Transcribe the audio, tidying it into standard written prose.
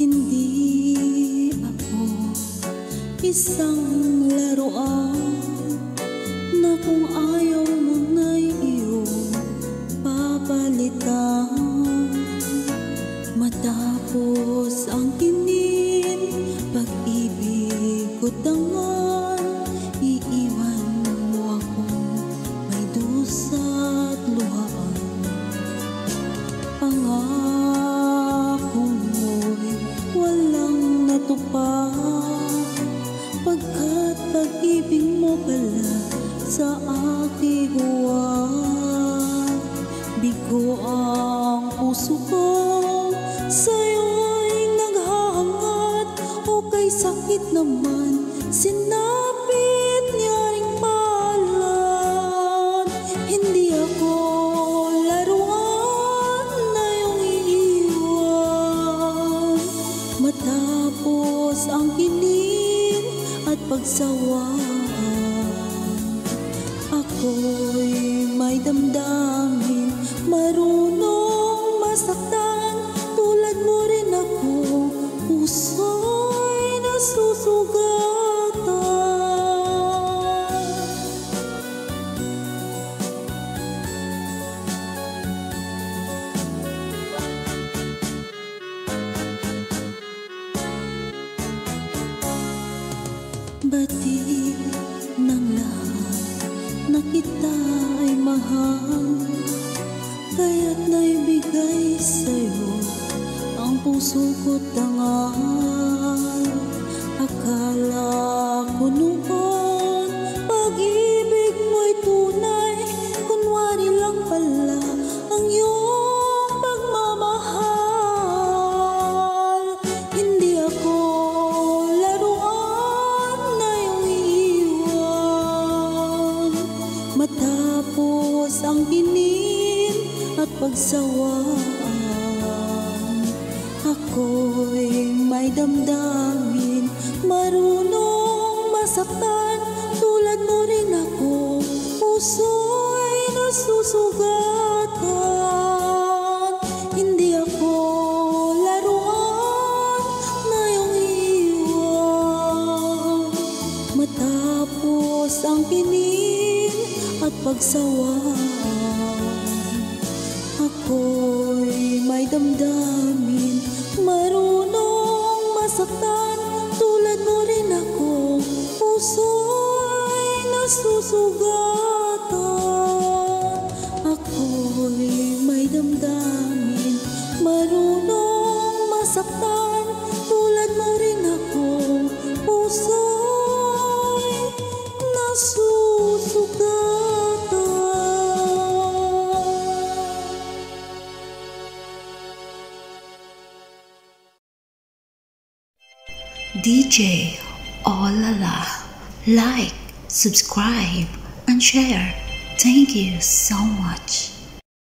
Hindi ako isang laruan na kung ayaw mo na'y iyong papalitan. Matapos ang kinin, pag-ibig ko tangan, iiwan mo akong may dusa't luhaan. Pangako mo'y walang natupad, pagkat pag-ibig mo pala sa aking huwag. Bigo ang puso ko, sa'yo'y naghahangad, o kay sakit naman sinapit niya ring palad. Hindi ako laruan na iyong iiwan. Matapos ang kinin at pagsawaan, ako'y may damdamin, marunong masaktan. Tulad mo rin ako, puso'y nasusugatan. Batid ng lahat na kita ay mahal, kaya't naibigay sa'yo ang puso ko't tangal. Akala ko noon pag-ibig mo'y tunay, kunwari lang pala ang iyong pagmamahal. Hindi ako laruan na iyong iiwan. Matapos ang kinin at pagsawaan, ako'y may damdamin, marunong masaktan. Tulad mo rin ako, puso'y nasusugatan. Hindi ako laruan na iyong iiwan. Matapos ang kinin at pagsawaan, ako'y may damdamin, marunong masaktan. Tulad mo rin ako, puso'y nasusugatan. Ako'y may damdamin, marunong masaktan. Tulad mo rin ako, puso'y nasusugatan. DJ Olala, like, subscribe, and share. Thank you so much.